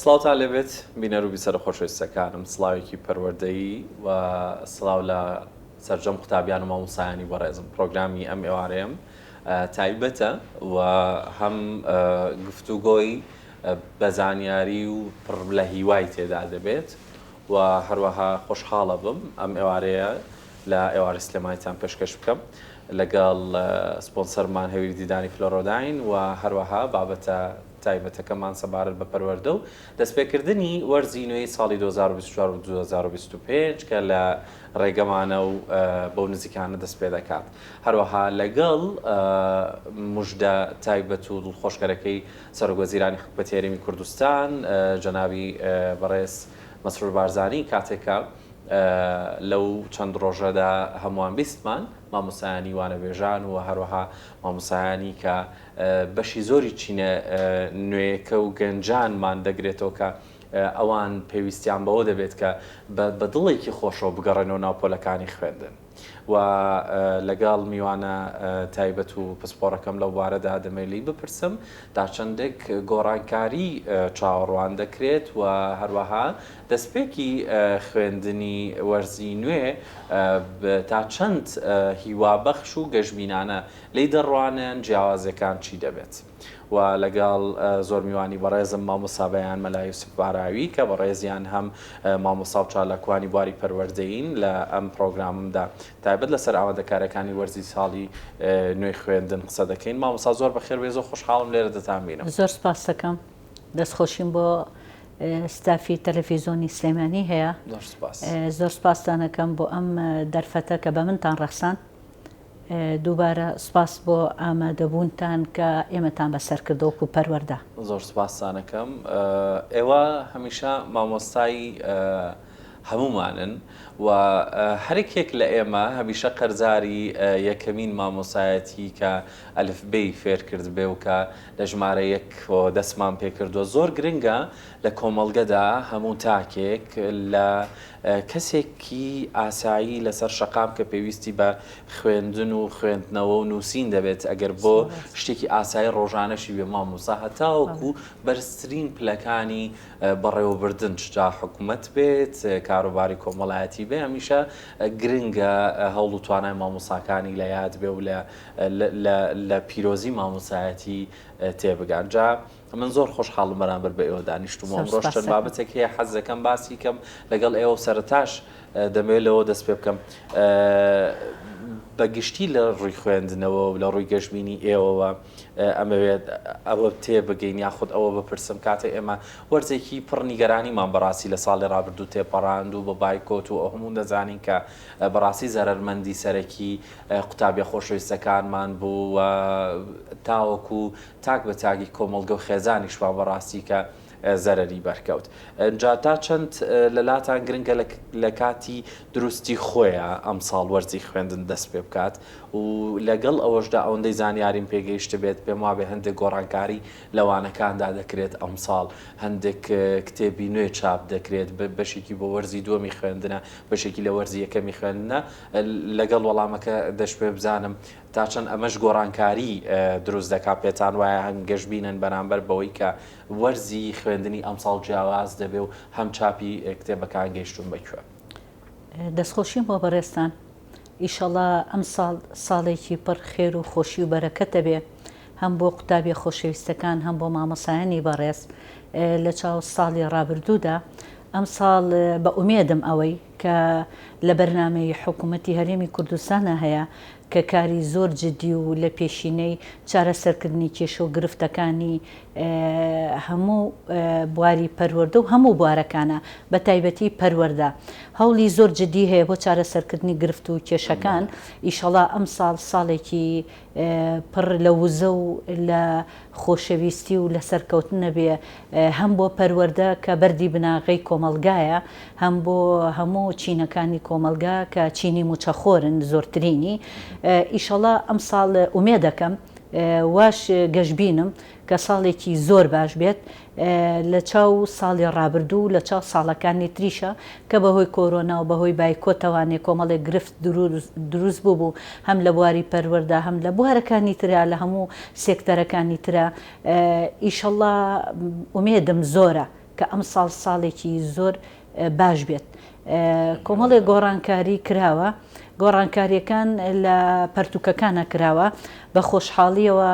سڵاوتان لەبێت بینەر و بیسەر خۆشەویستەکانم سڵاوێکی پەروەردەیی و سڵاو لە سەرجەم قوتابیان و مامۆسایانی بەڕێزم. پرۆگرامی ئەم ئێوارەیەم تایبەتە و هەم گفتوگۆی بە زانیاری و پڕ لە هیوای تێدا دەبێت و هەروەها خۆشحاڵە بم ئەم ئێوارەیە لە ئێوارە سلێمانیتان پێشکەش بکەم لەگەڵ سپۆنسەرمان هەویری دیدانی فلۆرۆداین و هەروەها بابەتە تایبەتەکەمان سەبارەت بە پەروەردە و دەستپێکردنی وەرزی نوێی ساڵی 2024 و 2025 کە لە ڕێگەمانە و بەو نزیکانە دەست پێ دەکات. هەروەها لەگەڵ موژدە تایبەت و دڵخۆشکەرەکەی سەرۆکوەزیرانی حکومەتی هەرێمی کوردستان جەنابی بەڕێز مەسرور بارزانی کاتێکە لەو چەند ڕۆژەدا هەمووان بیستمان مامۆسایانی وانەبێژان و هەروەها مامۆسایانی کە بەشی زۆری چینە نوێیەکە و گەنجانمان دەگرێتەوە کە ئەوان پێویستیان بەوە دەبێت کە بە دڵێکی خۆشەوە بگەڕێنەوە ناوپۆلەکانی خوێندن و لەگەڵ میوانە تایبەت و پسپۆڕەکەم لەو بارەدا دەمەلی بپرسم تا چەندێک گۆڕانکاری چاوەڕوان دەکرێت و هەروەها دەستپێکی خوێندنی وەرزی نوێ تا چەند هیوابەخش و گەژبینانە لی دەڕوانن جیاوازەکان چی دەبێت. و لەگەڵ زۆر میوانی بەڕێزم مامۆستا بەیان مەلا یوسف باراوی کە بەڕێزیان هەم مامۆستا و چالاکوانی بواری پەروەردەین لە ئەم پرۆگراممدا تایبەت لەسەر ئامادەکارەکانی وەرزی ساڵی نوێی خوێندن قسە دەکەین. مامۆستا زۆر بەخێر بێ، زۆر خۆشحاڵم لێرە دەتان بینم. زۆر سپاس دەکەم، دەستخۆشیم بۆ ستافی تەلەڤیزۆنی سلێمانی هەیە. زۆر سپاسدانەکەم بۆ ئەم دەرفەتە کە بە منتان ڕەخسان. دووبارە سپاس بۆ ئامادەبوونتان کە ئێمەتان بەسەر کردەوەکو پەروەردە. زۆر سپاسدانەکەم. ئێوە هەمیشە مامۆستایی هەمومانن و هەرێکێک لە ئێمە هەمیشە قەرزاری یەکەمین مامۆسایەتی کە ئەلفبەی فێر کرد بێ و کە لە ژمارە یەک دەستمان پێکردووە. زۆر گرنگە لە کۆمەڵگەدا هەموو تاکێک لە کەسێکی ئاسایی لەسەر شەقام کە پێویستی بە خوێندن و خوێندنەوە و نووسین دەبێت ئەگەر بۆ شتێکی ئاسایی ڕۆژانەشی بێ مامۆستا هەتاوەکو بەرزترین پلەکانی بەڕێوەبردن جا حکوومەت بێت کاروباری کۆمەڵایەتی بێ هەمیشە گرنگە هەوڵ و توانای مامۆساکانی لە یاد بێ و لە پیرۆزی مامۆسایەتی تێبگان. جا من زۆر خۆشحاڵم بەرامبەر بە ئێوە دانیشتوم. ئەمڕۆ چەند بابەتێک هەیە حەز دەکەم باسی کەم لەگەڵ ئێوە سەرتاش دەمەوێت لەوە دەست پێ بکەم بەگشتی لە ڕووی خوێندنەوە و لە ڕووی گەشتبینی ئێوەوە ئەمەوێت ئەوە تێبگەین یاخود ئەوە بپرسم کاتێک ئێمە وەرزێکی پڕ نیگەرانیمان بەڕاستی لە ساڵی ڕابردوو تێپەڕاند و بە بایکۆت و ئەو هەموو دەزانین کە بەڕاستی زەرمەندی سەرەکی قوتابیە خۆشەویستەکانمان بوو و تاوەکو تاک بە تاکی کۆمەڵگە و خێزانیشمان بەڕاستی کە زەرەری بەرکەوت. جا تا چەند لەلاتان گرنگە لە کاتی دروستی خۆیە ئەم ساڵ وەرزی خوێندن دەست پێ بکات و لەگەڵ ئەوەشدا ئەوەندەی زانیاریم پێگەیشتە بێت پێم وابێ هەندێک گۆڕانکاری لەوانەکاندا دەکرێت ئەم ساڵ هەندێک کتێبی نوێ چاپ دەکرێت بەشێکی بۆ وەرزی دووەمی خوێندنە بەشێکی لە وەرزی یەکەمی خوێندنە لەگەڵ وەڵامەکە دەست پێ بزانم تا چەند ئەمەش گۆڕانکاری دروست دەکات پێتان وایە هەنگەشببینن بەرامبەر بەوەی کە وەرزی خوێندنی ئەم ساڵ جیاواز دەبێ و هەم چاپی کتێبەکان گەیشتون بکوێ. دەستخۆشیم بۆ بەڕێستان. ئیشەڵا ئەم ساڵ ساڵێکی پڕ خێر و خۆشی و بەرەکەتە بێ هەم بۆ قوتابیە خۆشەویستەکان هەم بۆ مامۆسایانی بەڕێز لە چاو ساڵی ڕابردوودا. ئەم ساڵ بە ئومێدم ئەوەی کە لە بەرنامەی حکوومەتی هەرێمی کوردستانە هەیە کە کاری زۆر جددی و لە پێشینەی چارەسەرکردنی کێشە و گرفتەکانی هەموو بواری پەروەردە و هەموو بوارەکانە بە تایبەتی پەروەردە هەوڵی زۆر جددی هەیە بۆ چارەسەرکردنی گرفت و کێشەکان. ئیشەڵا ئەم ساڵ ساڵێکی پڕ لە وزە و لە خۆشەویستی و لە سەرکەوتنە بێ هەم بۆ پەروەردە کە بەردی بناغەی کۆمەلگایە هەم بۆ هەموو چینەکانی کۆمەلگا کە چینی موچەخۆرن زۆرترینی. ئیشەڵا ئەم ساڵ ئومێ دەکەم واش گەشتبینم کە ساڵێکی زۆر باش بێت لە چاو ساڵی ڕابردوو لە چاو ساڵەکانی تریشە کە بەهۆی کۆرۆنا و بەهۆی بایکۆتەوانێ کۆمەڵێک گرفت دروست بوو هەم لە بواری پەروەردە هەم لە بوارەکانی ترا لە هەموو سێکتەرەکانی ترە. ئیشەڵا ئومێدم زۆرە کە ئەم ساڵێکی زۆر باش بێت. کۆمەڵێ گۆڕانکاری کراوە، گۆڕانکاریەکان لە پەرتوکەکانە کراوە بە خۆشحاڵیەوە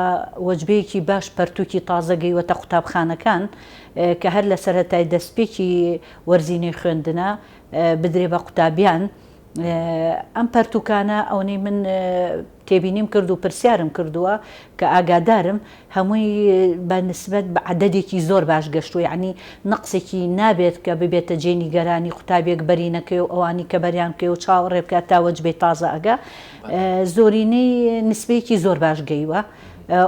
وەجبەیەکی باش پەرتووکی تازەگەیوەتە قوتابخانەکان کە هەر لە سەرەتای دەستپێکی وەرزینەی خوێندنە بدرێ بە قوتابیان. ئەم پەرتوکانە ئەوەی من تێبینیم کرد و پرسیارم کردووە کە ئاگادارم هەمووی بە نسبەت بە عەدەدێکی زۆر باش گەشتووە، یعنی نەقسێکی نابێت کە ببێتە جێنی گەرانی قوتابێک بەرینەکەی و ئەوانی کە بەریانکەی و چاوەڕێ بکات تا وەجبەی تازە ئەگا زۆرینەی نسبەیەکی زۆر باش گەیوە.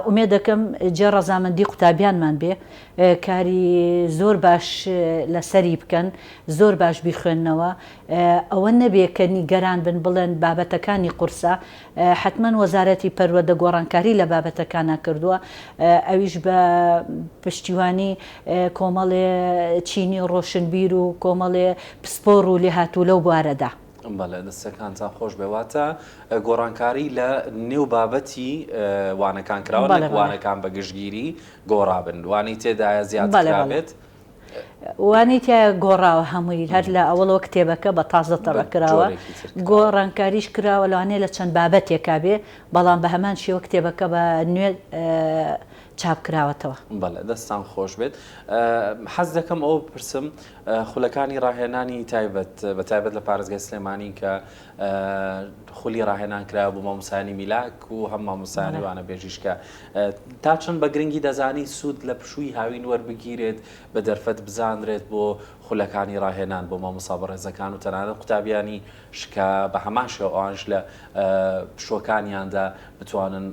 ئومێ دەکەم جێ ڕەزامەندی قوتابیانمان بێ کاری زۆر باش لەسەری بکەن، زۆر باش بیخوێننەوە، ئەوە نەبێ کە نیگەران بن بڵێن بابەتەکانی قورسە. حتمما وەزارەتی پەروەردە گۆڕانکاری لە بابەتەکانە کردووە، ئەویش بە پشتیوانی کۆمەڵێ چینی ڕۆشنبیر و کۆمەڵێ پسپۆڕ و لێهاتوو لەو بوارەدا. بەڵێ دەستەکانتان خۆش بێواتە گۆڕانکاری لە نێو بابەتی وانەکان کراوە وانەکان بە گشتگیری گۆڕابن، وانی تێدایە زیاترابێت وانی تایە گۆڕاوە هەمووی هەر لە ئەوڵەوە کتێبەکە بە تازە تەڕەکراوە گۆڕانکاریش کراوە لەوانەیە لە چەند بابەتێکا بێ، بەڵام بە هەمان شێوە کتێبەکە بە نوێ چاپکراوەتەوە. بەڵێ دەستان خۆش بێت. حەز دەکەم ئەوە بپرسم خولەکانی ڕاهێنانی تایبەت بە تایبەت لە پارێزگای سلێمانی کە خولی ڕاهێنان کرا بۆ مامۆسایانی میلاک و هەم مامۆسایانی وانە بێژیشکە تا چەند بە گرنگی دەزانی سوود لە پشووی هاوین وەربگیرێت بە دەرفەت بزانرێت بۆ خولەکانی ڕاهێنان بۆ مامۆستا بەڕێزەکان و تەنانەت قوتابیانی شکە بە هەماشە ئەوانش لە پشوەکانیاندا بتوانن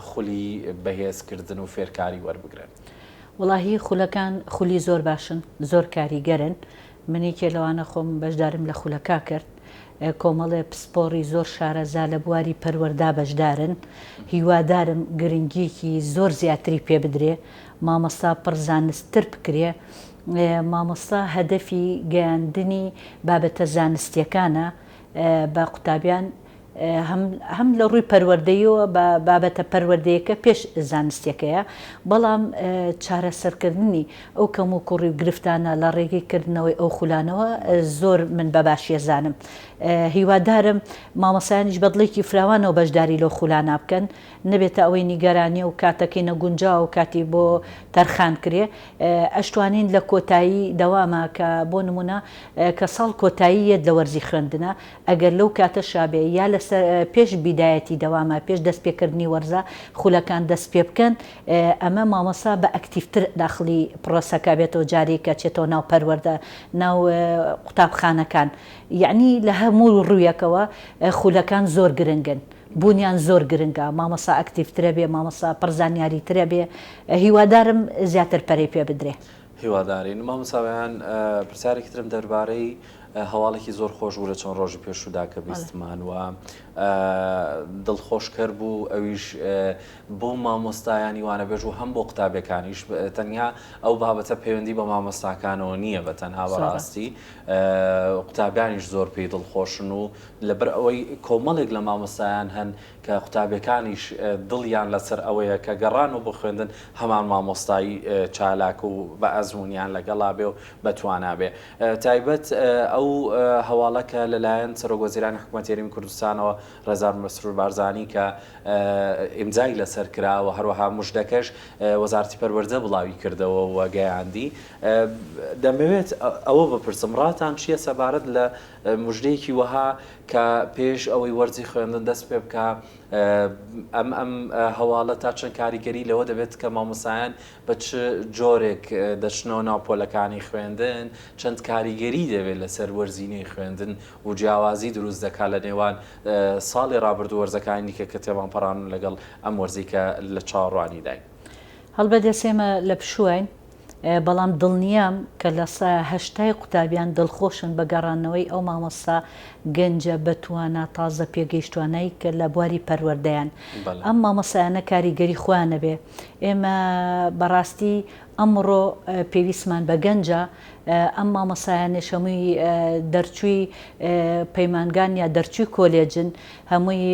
خولی بەهێزکردن و فێرکاری وەربگرن. وڵاهی خولەکان خولی زۆر باشن، زۆر کاریگەرن. منێکێ لەوانە خۆم بەشدارم لە خولەکە کرد، کۆمەڵێ پسپۆڕی زۆر شارەزا لە بواری پەروەردا بەشدارن. هیوادارم گرنگیەکی زۆر زیاتری پێ بدرێ، مامۆستا پڕ زانستتر بکرێ. مامۆستا هەدەفی گەیاندنی بابەتە زانستیەکانە بە قوتابیان هەم لە ڕووی پەروەردەیەوە بە بابەتە پەروەردەیەکە پێش زانستیەکەیە، بەڵام چارەسەرکردنی ئەو کەم و کوڕی و گرفتانە لە ڕێگەیکردنەوەی ئەو خولانەوە زۆر من بەباشیە زانم. هیوادارم مامۆسایانیش بەدڵێکی فراوانەوە بەشداری لەو خولانە بکەن، نەبێتە ئەوەی نیگەرانیە و کاتەکەی نەگونجا و کاتی بۆ تەرخان کرێ. ئەشتوانین لە کۆتایی دەوامە کە بۆ نمونە کە ساڵ کۆتاییەت لە وەرزی خوێندنە ئەگەر لەو کاتە شابێ یا لە پێش بیدایەتی دەوامە پێش دەستپێکردنی وەرزە خولەکان دەست پێ بکەن، ئەمە مامۆستا بە ئەکتیڤتر داخلی پرۆسەکە بێتەوە جارێکە چێتەوە ناو پەروەردە ناو قوتابخانەکان. یعنی لە هەموو ڕوویەکەوە خولەکان زۆر گرنگن، بوونیان زۆر گرنگە، مامۆستا ئەکتیڤترە بێ، مامۆستا پڕزانیاریترە بێ. هیوادارم زیاتر پەرەی پێ بدرێ. هیوادارین. مامۆستاویان پرسیارێکی ترم دەربارەی هەواڵێکی زۆر خۆش بوو لە چەند ڕۆژی پێشودا کە بیستمان وە دڵخۆشکەر بوو. ئەویش بۆ مامۆستایانی وانە بێژ و هەم بۆ قوتابەکانیش تەنیا ئەو بابەتە پەیوەندی بە مامۆستاکانەوە نییە بە تەنها بەڕاستی قوتابیانیش زۆر پێی دڵخۆشن و لەبەر ئەوەی کۆمەڵێک لە مامۆستایان هەن کە قوتابەکانیش دڵیان لەسەر ئەوەیە کە گەڕان و بۆ خوێندن هەمان مامۆستایی چالاک و بە ئەزمونیان لەگەڵا بێ و بەتوانە بێ. تایبەت ئەو هەواڵەکە لەلایەن سەرۆکوەزیرانی حکوومەتی هەرێمی کوردستانەوە ڕێزار مەسرور بارزانی کە ئیمزای لەسەر کراوە، هەروەها موژدەکەش وەزارەتی پەروەردە بڵاوی کردەوە و گەیاندی. دەمەوێت ئەوە بپرسم ڕاتان چییە سەبارەت لە موژدەیەکی وەها کە پێش ئەوەی وەرزی خوێندن دەست پێ بکە ئەم هەواڵە تا چەند کاریگەری لەوە دەبێت کە مامۆسایان بە چ جۆرێک دەچنەوە ناوپۆلەکانی خوێندن، چەند کاریگەری دەبێت لەسەر وەرزینەی خوێندن و جیاوازی دروست دەکات لە نێوان ساڵی ڕابردوو وەرزەکانی دیکە کە تێمان پەڕان لەگەڵ ئەم وەرزی کە لە چاوەڕوانی دای. هەڵبەدەسێمە لە پشووین، بەڵام دڵنیام کە لە 80 قوتابیان دڵخۆشن بە گەڕانەوەی ئەو مامۆستا گەنجە بەتوانە تازە پێگەیشتوانەی کە لە بواری پەروەردەیان ئەم مامۆسایانە کاریگەری خۆیانە بێ. ئێمە بەڕاستی ئەمڕۆ پێویستمان بە گەنجە ئەم مامۆسایانێش هەمووی دەرچووی پەیمانگان یا دەرچووی کۆلێجن هەمووی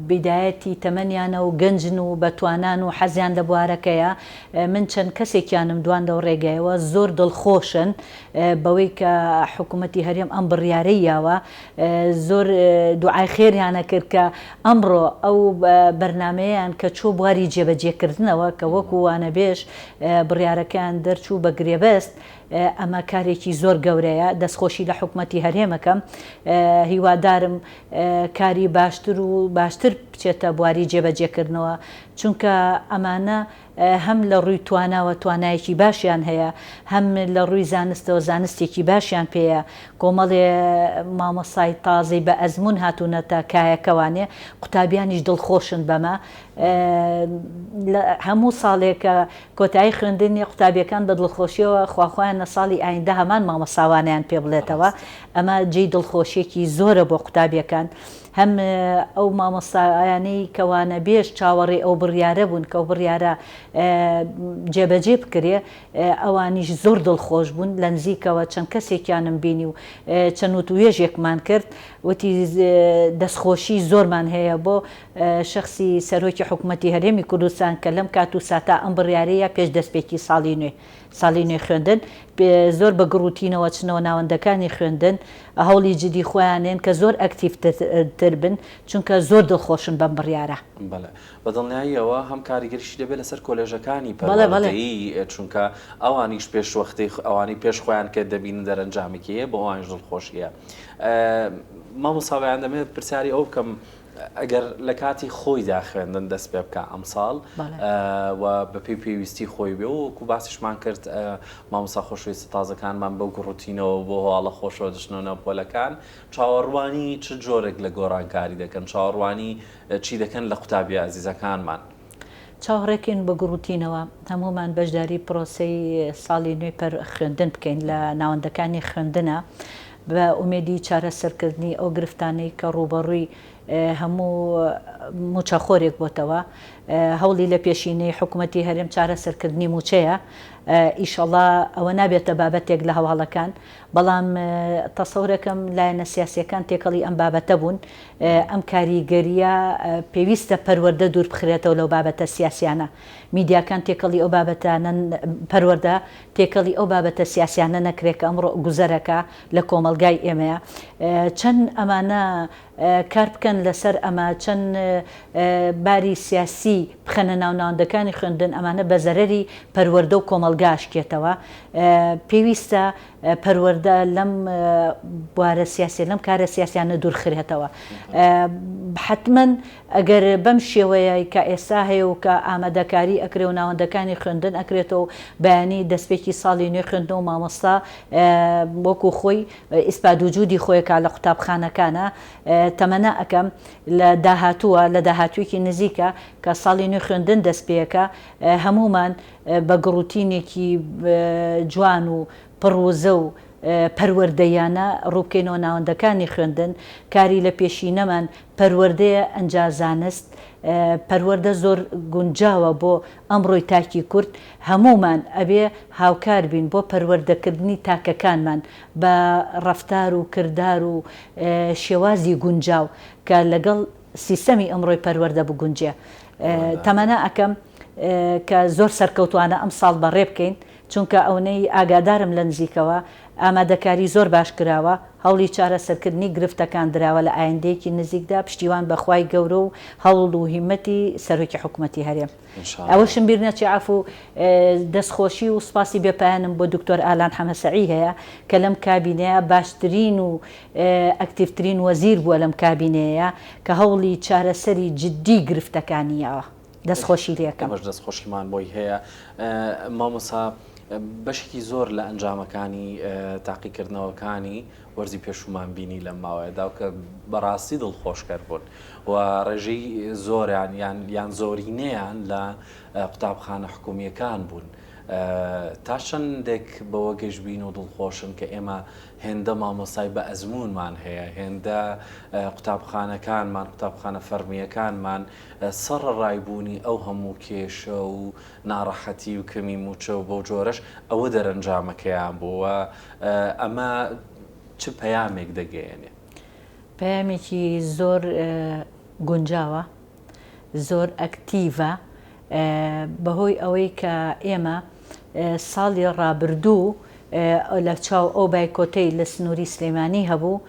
بیدایەتی تەمەنیانە و گەنجن و بەتوانان و حەزیان لە بوارەکەیە من چەند کەسێکیانم دوان لەو ڕێگایەوە زۆر دڵخۆشن بەوەی کە حکوومەتی هەرێم ئەم بڕیارەی یاوە زۆر دوعای خێریانە کرد کە ئەمڕۆ ئەو بەرنمەیەیان کە چوو بواری جێبەجێکردنەوە کە وەکو وانە بێش بڕیارەکان دەرچوو بە گرێبەست ئەمە کارێکی زۆر گەورەیە دەستخۆشی لە حکوومەتی هەرێمەکەم هیوادارم کاری باشتر و باشتر بچێتە بواری جێبەجێکردنەوە چونکە ئەمانە هەم لە ڕووی تواناوە توانایەکی باشیان هەیە هەم لە ڕووی زانستەوە زانستێکی باشیان پێەیە کۆمەڵێ مامۆسای تازەی بە ئەزمون هاتوونەتە کایەکەوانێ قوتابیانیش دڵخۆشن بەمە هەموو ساڵێکە کۆتایی خوێندنی قوتابیەکان بە دڵخۆشیەوە خواخوایانە ساڵی ئایندە هەمان مامۆساوانیان پێ بڵێتەوە ئەمە جێی دڵخۆشیێکی زۆرە بۆ قوتابیەکان هەم ئەو مامۆستایانەی کەوانە بێش چاوەڕێ ئەو بڕیارە بوون کە ئەو بڕیارە جێبەجێ بکرێ ئەوانیش زۆر دڵخۆش بوون لە نزیکەوە چەند کەسێکیانم بینی و چەند وتوێژێکمان کرد وتی دەستخۆشی زۆرمان هەیە بۆ شخصی سەرۆکی حکوومەتی هەرێمی کوردستان کە لەم کات و ساتا ئەم بڕیارەیە پێش دەستپێکی ساڵی نوێ خوێندن زۆر بە گڕوتینەوە چنەوە ناوەندەکانی خوێندن هەوڵی جدی خۆیانێن کە زۆر ئەکتیڤتر بن چونکە زۆر دڵخۆشن بەم بڕیارە بەدڵنیاییەوە هەم کاریگەریشی دەبێت لەسەر کۆلێژەکانی پەروەردەیی چونکە ئەوانیش پێشوەختی ئەوانی پێش خۆیان کە دەبینن دەرەنجامێکیە بۆ ئەوانیش دڵخۆشیە مامۆساویان دەمێت پرسیاری ئەو بکەم ئەگەر لە کاتی خۆیدا خوێندن دەست پێ بکە ئەمساڵ و بەپێی پێویستی خۆی بێ وەکو باسیشمان کرد مامۆستا خۆشەویستە تازەکانمان بەو گڕوتینەوە بۆ هەواڵە خۆشەوە دژنەوە پۆلەکان چاوەڕوانی چ جۆرێک لە گۆڕانکاری دەکەن چاوەڕوانی چی دەکەن لە قوتابی عەزیزەکانمان چاوەڕێکین بە گڕوتینەوە هەمومان بەشداری پرۆسەی ساڵی نوێی خوێندن بکەین لە ناوەندەکانی خوێندنە بە ئومێدی چارەسەرکردنی ئەو گرفتانەی کە ڕوبەڕووی هەموو موچەخۆرێک بۆتەوە هەوڵی لە پێشینەی حکوومەتی هەرێم چارەسەرکردنی موچەیە ئیشەڵا ئەوە نابێتە بابەتێک لە هەواڵەکان بەڵام تەسەورەکەم لایەنە سیاسیەکان تێکەڵی ئەم بابەتە بوون ئەم کاریگەریە پێویستە پەروەردە دوور بخرێتەوە لەو بابەتە سیاسیانە میدیاکان تێکەڵی ئەو بابەتانە پەروەردە تێکەڵی ئەو بابەتە سیاسیانە نەکرێت کە ئەمڕۆ گوزەرەکە لە کۆمەلگای ئێمەیە چەند ئەمانە کار بکەن لەسەر ئەمە چەند باری سیاسی بخەنە ناوناوەندەکانی خوێندن ئەمانە بە زەرەری پەروەردە و کۆمەلگاشکێتەوە پێویستە پەروەردە لەم بوارە سیاسی لەم کارە سیاسیانە دوورخرێتەوە حتمما ئەگەر بەم شێوەیە کە ئێستا هەیە و کە ئامادەکاری ئەکرێ و ناوەندەکانی خوێندن ئەکرێتەوە بەیانی دەستپێکی ساڵی نوێ خوێندن و مامۆستا وەکو خۆی ئیسپاد وجودی خۆیەکە لە قوتابخانەکانە تەمەنە ئەەکەم لە داهاتووە لە داهاتوویەکی نزیکە کە ساڵی نوێ خوێندن دەست پێەکە هەمومان بە گڕوتینێکی جوان و پڕوزە و پەروەردەیانە ڕووبکەینەوە ناوەندەکانی خوێندن کاری لە پێشینەمان پەروەردەیە ئەنجازانست پەروەردە زۆر گونجاوە بۆ ئەمڕۆی تاکی کورد هەمومان ئەبێ هاوکار بین بۆ پەروەردەکردنی تاکەکانمان بە ڕەفتار و کردار و شێوازی گونجاو کە لەگەڵ سیستەمی ئەمڕۆی پەروەردە بگونجێ تەمەنە ئەەکەم کە زۆر سەرکەوتوانە ئەم ساڵ بەڕێ بکەین چونکە ئەوەی ئاگادارم لە نزیکەوە ئامادەکاری زۆر باش کراوە هەوڵی چارەسەرکردنی گرفتەکان دراوە لە ئایندەیەکی نزیکدا پشتیوان بەخوای گەورە و هەوڵ و هیمەتی سەرۆکی حکوومەتی هەرێم ئەوەشم بیر نەچێ عەفو دەستخۆشی و سپاسی بێپایانم بۆ دکتۆر ئالان حەمەسەعی هەیە کە لەم کابینەیە باشترین و ئەکتیڤترین وەزیر بووە لەم کابینەیە کە هەوڵی چارەسەری جدی گرفتەکانیەوە دەستخۆشی لێکەم ئەمەش دەستخۆشیمان بۆی هەیە مامۆسا بەشێکی زۆر لە ئەنجامەکانی تاقیکردنەوەکانی وەرزی پێشومان بینی لەم ماوەیەدا کە بەڕاستی دڵخۆشکەر بوون و ڕێژەی زۆریان یان زۆرینەیان لە قوتابخانە حکوومیەکان بوون تا چەندێک بەوە گەشتبین و دڵخۆشن کە ئێمە هێندە مامۆسای بە ئەزمونمان هەیە، هێندە قوتابخانەکانمان قوتابخانە فەرمیەکانمان سەر ڕایبوونی ئەو هەموو کێشە و ناڕەحەتی و کەمی موچە و بۆ جۆرەش ئەوە دەرەنجامەکەیان بووە. ئەمە چ پەیامێک دەگەیەنێ؟ پەیامێکی زۆر گونجاوە، زۆر ئەکتیڤە، بەهۆی ئەوەی کە ئێمە ساڵی ڕابردوو لە چاو ئەو بایکۆتەی لە سنووری سلەیمانی هەبوو،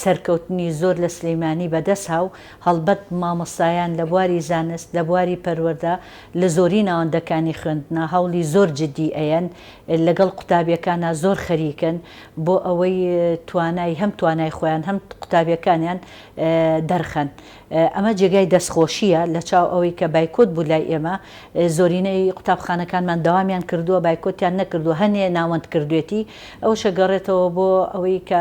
سەرکەوتنی زۆر لە سلەیمانی بەدەست هاو، هەڵبەت مامۆستایان لە بواری زانست لە بواری پەروەردە لە زۆری ناوەندەکانی خوێندنە هەوڵی زۆر جددی ئەیەن، لەگەڵ قوتابیەکانە زۆر خەریکن بۆ ئەوەی توانای هەم توانای خۆیان هەم قوتابیەکانیان دەرخەن. ئەمە جێگای دەستخۆشیە لە چاو ئەوەی کە بایکۆت بوو لای ئێمە، زۆرینەی قوتابخانەکانمان داوامیان کردووە، بایکۆتیان نەکردو، هەنێ ناوەند کردوێتی ئەو شەگەڕێتەوە بۆ ئەوەی کە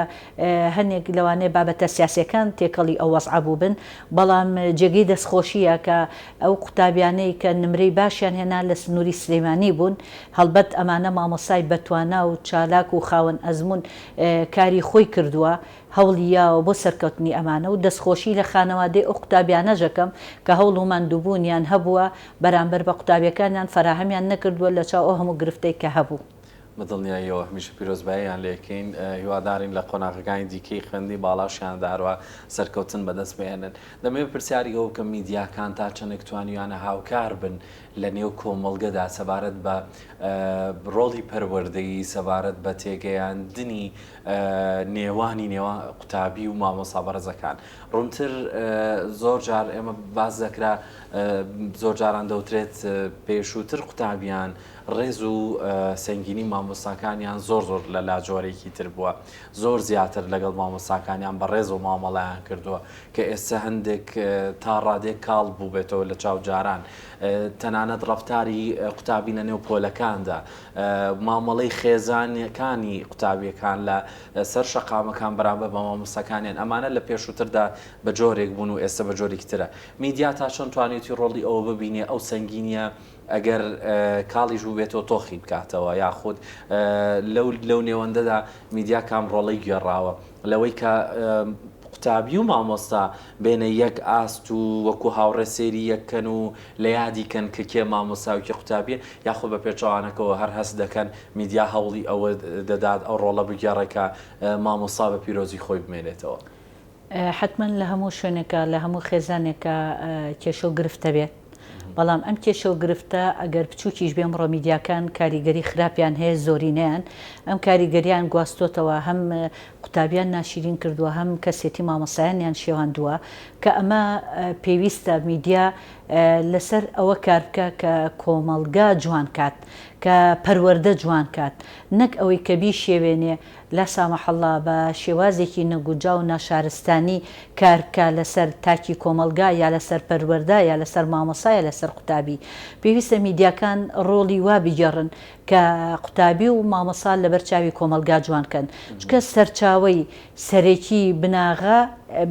هەنێک لەوانەیە بابەتە سیاسەکان تێکەڵی ئەو وەزعە بوو بن، بەڵام جێگەی دەستخۆشیە کە ئەو قوتابیانەی کە نمرەی باشیان هێنا لە سنووری سلەیمانی بوون، هەڵبەت ئەمانە مامۆسای بەتوانا و چالاک و خاوەن ئەزمون کاری خۆی کردووە، هەوڵیاوە بۆ سەرکەوتنی ئەمانە و دەستخۆشی لە خانەوادەی ئەو قوتابیانە ژەکەم کە هەوڵ و ماندووبوونیان هەبووە بەرامبەر بە قوتابیەکانیان فەراهەمیان نەکردووە لە چاو ئەو هەموو گرفتەی کە هەبوو. بەدڵنیاییەوە هەمیشە پیرۆزباییان لێکەین، هیوادارین لە قۆناغەکانی دیکەی خوێندی باڵاشیان داروە سەرکەوتن بەدەست بێنن. دەمەوێت پرسیاری ئەو کە میدیاکان تا چەندێک توانیوانە هاوکار بن لە نێو کۆمەڵگەدا سەبارەت بە ڕۆڵی پەروەردەیی، سەبارەت بە تێگەیاندنی نێوانی نێوان قوتابی و مامۆستا بەڕێزەکان. ڕوونتر زۆر جار ئێمە باز دەکرا، زۆر جاران دەوترێت پێشووتر قوتابیان ڕێز و سنگینی مامۆستاکانیان زۆر لە لاجۆرێکی تر بووە، زۆر زیاتر لەگەڵ مامۆستاکانیان بە ڕێز و مامەڵەیان کردووە کە ئێستا هەندێک تا ڕادێک کاڵ بوو بێتەوە لە چاو جاران. تەنانەت ڕەفتاری قوتابی لە نێو پۆلەکاندا، مامەڵەی خێزانەکانی قوتابیەکان لە سەر شەقامەکان بەرامبەر بە مامۆستاکانیان، ئەمانە لە پێشووتردا بە جۆرێک بوون و ئێستا بە جۆرێکی ترە. میدیا تا چۆن توانێتی ڕۆڵی ئەوە ببینێ ئەو سەنگینیە ئەگەر کاڵیش بوو بێتەوە تۆخی بکاتەوە، یاخود لەو نێوەندەدا میدیا کام ڕۆڵی گێڕاوە لەوەی کە قوتابی و مامۆستا بێنە یەک ئاست و وەکو هاوڕێ سێری یەکەن و لە یادیکەن کە کێ مامۆستاوکی قوتابیە، یاخود بە پێچەوانەکەەوە هەر هەست دەکەن میدیا هەوڵی ئەوە دەدات ئەو ڕۆڵە بگێڕێکە مامۆستا بە پیرۆزی خۆی بمێنێتەوە. حتمما لە هەموو شوێنێکە لە هەموو خێزانێکە کێشە و گرفتە بێت، بەڵام ئەم کێشە و گرفتە ئەگەر بچووکیش بێ ئەمڕۆ میدیاکان کاریگەری خراپیان هەیە، زۆرینەیان ئەم کاریگەریان گواستۆتەوە، هەم قوتابیان ناشرین کردووە، هەم کەسێتی مامۆستایانیان شێواندووە کە ئەمە پێویستە میدیا لەسەر ئەوە کار بکە کە کۆمەڵگا جوان کات، کە پەروەردە جوان کات، نەک ئەوەی کە بیشێوێنێ لا سامەحەڵڵا بە شێوازێکی نەگونجاو و ناشارستانی کار بکە لەسەر تاکی کۆمەڵگا یا لەسەر پەروەردە یا لەسەر مامۆستا یا لەسەر قوتابی. پێویستە میدیاکان ڕۆڵی وا بگەڕن کە قوتابی و مامۆستا لەبەر چاوی کۆمەلگا جوانکەن، چکە سەرچاوەی سەرێکی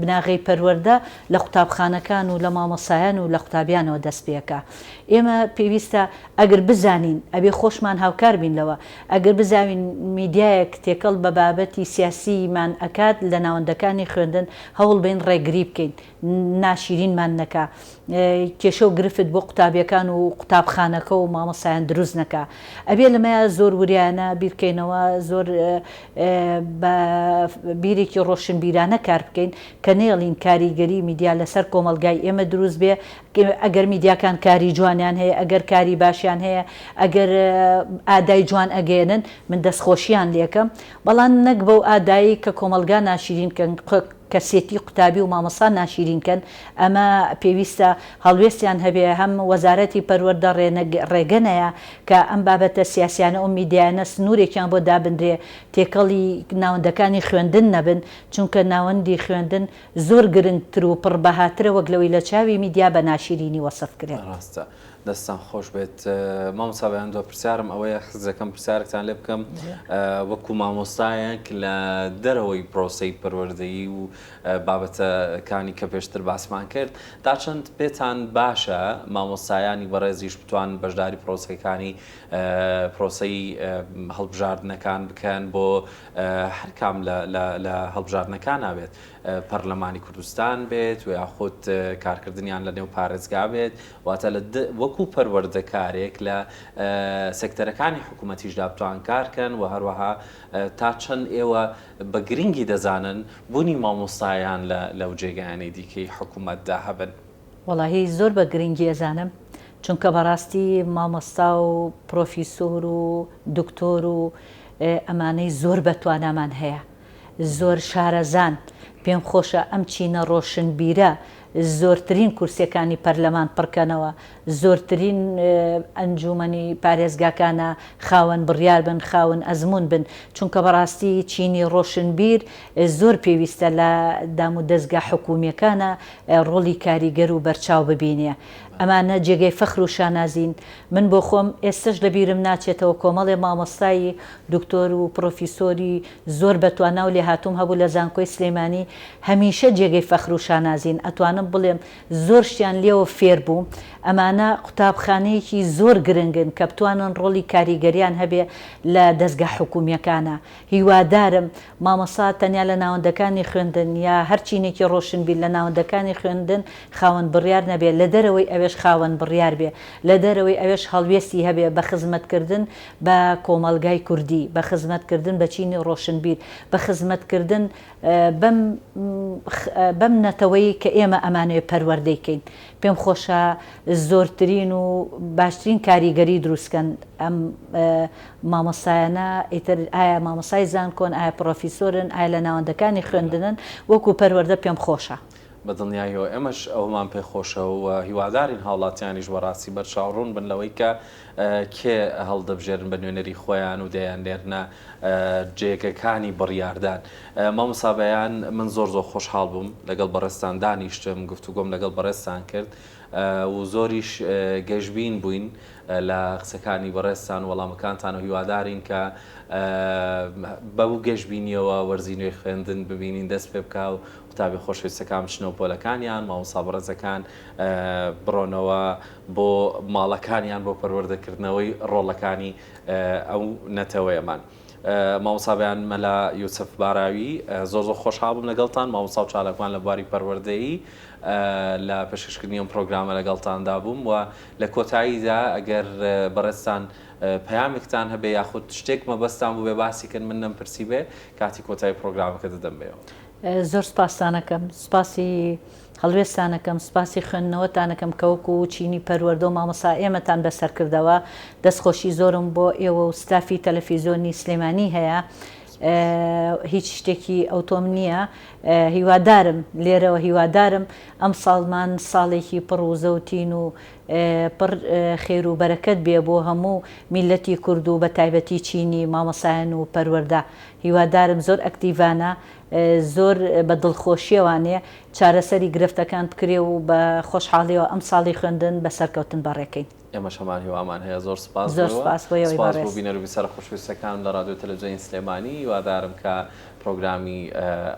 بناغی پەروەردە لە قوتابخانەکان و لە مامۆستایان و لە قوتابیانەوە دەست پێەکە. ئێمە پێویستە ئەگەر بزانین ئەبێ خۆشمان هاوکار بین لەوە، ئەگەر بزانین میدیایەک تێکەڵ بە بابەتی سیاسیمان ئەکات لە ناوەندەکانی خوێندن هەوڵ بین ڕێگری بکەین، ناشرینمان نەکا، کێشە و گرفت بۆ قوتابیەکان و قوتابخانەکە و مامۆستایان دروست نەکا. ئەبێ لەمەیە زۆر وریانە بیرکەینەوە، زۆر بە بیرێکی ڕۆشنبیرانە کار بکەین کە نێڵین کاریگەری میدیا لەسەر کۆمەلگای ئێمە دروست بێ. ئەگەر میدیاکان کاری جوانیان هەیە، ئەگەر کاری باشیان هەیە، ئەگەر ئادای جوان ئەگەێنن، من دەستخۆشییان لێکم، بەڵام نەک بەو ئادایی کە کۆمەلگا ناشرینکەن، کەسێتی قوتابی و مامۆستا ناشرینکەن. ئەمە پێویستە هەڵوێستیان هەبێ، هەم وەزارەتی پەروەردە ڕێگەنەیە کە ئەم بابەتە سیاسیانە و میدیانە سنوورێکیان بۆ دابدرێ، تێکەڵی ناوەندەکانی خوێندن نەبن، چونکە ناوەندی خوێندن زۆر گرنگتر و پڕبەهاترە وەک لەوەی لە چاوی میدیا بە ناشرینی وەسف کرێت. ڕاستە دەستان خۆش بێت مامۆستا دو پرسیارم ئەوەیە خزەکەم پرسیارێکتان لێ بکەم وەکو مامۆستایەک لە دەرەوەی پرۆسەی پەروەردەیی و بابەتەکانی کە پێشتر باسمان کرد تا چەند پێتان باشە مامۆستایانی بەڕێزیش بتوان بەشداری پرۆسەکانی پرۆسەی هەڵبژاردنەکان بکەن بۆ هەر کام لە هەڵبژاردنەکان نابێت پەرلەمانی کوردستان بێت و یاخود کارکردنیان لە نێو پارێزگا بێت واتە وەکو پەروەردەکارێک لە سێکتەرەکانی حکوومەتیشدا بتوان کارکەن و هەروەها تا چەند ئێوە بە گرنگی دەزانن بوونی مامۆستایان لەو جێگایانەی دیکەی حکوومەتدا هەبن. وەڵاهی زۆر بە گرنگی ئەزانم چونکە بەڕاستی مامۆستا و پرۆفیسۆر و دکتۆر و ئەمانەی زۆر بەتوانامان هەیە زۆر شارەزان پێم خۆشە ئەم چینە ڕۆشنبیرە زۆرترین کورسەکانی پەرلەمان پڕکەنەوە زۆرترین ئەنجومەنی پارێزگاکانە خاوەن بڕیار بن خاوەن ئەزمون بن چونکە بەڕاستی چینی ڕۆشنبیر زۆر پێویستە لە دام و دەستگا حکوومیەکانە ڕۆڵی کاریگەر و بەرچاو ببینێ ئەمانە جێگەی فەخر و شانازین من بۆ خۆم ئێستش لەبیرم ناچێتەوە کۆمەڵێ مامۆستایی دکتۆر و پرۆفیسۆری زۆر بەتوانا و لێ هاتووم هەبوو لە زانکۆی سلێمانی هەمیشە جێگەی فەخر و شانازین ئەتوانم بڵێم زۆر شتیان لێەوە فێر بوو ئەمانە قوتابخانەیەکی زۆر گرنگن کە بتوانن ڕۆڵی کاریگەریان هەبێ لە دەستگا حکوومیەکانە هیوادارم مامۆستا تەنیا لە ناوەندەکانی خوێندن یا هەرچینێکی ڕۆشنبیر لە ناوەندەکانی خوێندن خاوەن بڕیار نەبێت لە دەرەوەی ئەوێش خاوەن بڕیار بێ لە دەرەوەی ئەوێش هەڵوێستی هەبێ بە خزمەتکردن بە کۆمەلگای کوردی بە خزمەتکردن بە چینی ڕۆشنبیر بە خزمەتکردن بەم نەتەوەی کە ئێمە ئەمانوێ پەروەردەیکەین پێم خۆشە زۆرترین و باشترین کاریگەری دروستکەن ئەم مامۆستایانە ئیتر ئایا مامۆستای زانکۆن ئایا پرۆفیسۆرن ئایا لە ناوەندەکانی خوێندنن وەکو پەروەردە پێم خۆشە بەدڵنیایەوە ئێمەش ئەومان پێخۆشە و هیوادارین هاوڵاتیانیش بەڕاستی بەرچاوڕوون بن لەوەی کە کێ هەڵدەبژێرن بە نوێنەری خۆیان و دەیان لێرنە جێگەکانی بڕیاردان مامۆستا من زۆر خۆشحاڵ بووم لەگەڵ بەڕێستان دانیشتم گفتوگۆم لەگەڵ بەڕێستان کرد و زۆریش گەشتبین بووین لە قسەکانی بەڕێستان وەڵامەکانتان و هیوادارین کە بەو گەشتبینیەوە وەرزی نوێی خوێندن ببینین دەست پێ بکە و قوتابی خۆشەویستەکان بچنەوە پۆلەکانیان مامۆستا بەڕێزەکان بڕۆنەوە بۆ ماڵەکانیان بۆ پەروەردەکردنەوەی ڕۆڵەکانی ئەو نەتەوەیەمان. مامۆستا مەلا یوسف باراوی زۆر خۆشحاڵ بووم لەگەڵتان مامۆستا و چالاکوان لە بواری پەروەردەیی لە پێشکەشکردنی ئەم پرۆگرامە لەگەڵتاندا بووم و لە کۆتاییدا ئەگەر بەڕێستان پەیامێکتان هەبێ یاخود شتێک مەبەستان بوو بێ باسیکەن من نەمپرسی بێ کاتی کۆتایی پرۆگرامەکە دەدەم بێەوە. زۆر سپاسانەکەم سپاسی هەڵوێستانەکەم سپاسی خوێندنەوەتانەکەم کەوەکو و چینی پەروەردە و مامۆستا ئێمەتان بەسەر کردەوە دەستخۆشی زۆرم بۆ ئێوە و ستافی تەلەڤیزۆنی سلێمانی هەیە هیچ شتێکی ئەوتۆم نییە هیوادارم لێرەوە هیوادارم ئەم ساڵمان ساڵێکی پڕ و زەوتین و پڕ خێر و بەرەکەت بێ بۆ هەموو میلەتی کورد و بە تایبەتی چینی مامۆسایان و پەروەردە هیوادارم زۆر ئەکتیڤانە زۆر بە دڵخۆشیەوانەیە چارەسەری گرفتەکان بکرێ و بە خۆشحاڵیەوە ئەم ساڵی خوێندن بەسەرکەوتن بەڕێکەین. ئێمە شەمان هیوامان هەیە زۆر سپاس بۆ بینەر و بیسەر خۆشویستەکان لە رادیۆ تەلەڤیزیۆنی سلێمانی هیوادارم کە پرۆگرامی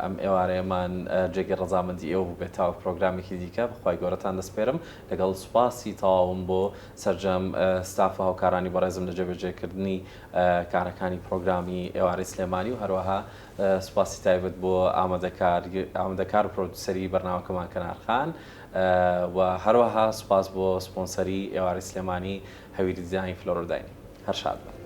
ئەم ئێوارەیەمان جێگەی ڕەزامەندی ئێوە بێتەوە پرۆگرامێکی دیکە بەخوای گەورەتان دەسپێرم لەگەڵ سوپاسی تەواوم بۆ سەرجەم ستاف و هاوکارانی بەڕێزم لە جێبەجێکردنی کارەکانی پرۆگرامی ئێوارەی سلێمانی و هەروەها سوپاسی تایبەت بۆ ئامادەکار و پرۆدوسەری بەرنامەکەمان کەنارخان و هەروەها سوپاس بۆ سپۆنسەری ئێوارەی سلێمانی هەویری دیزاین فلۆرۆداینی هەر شاد بن.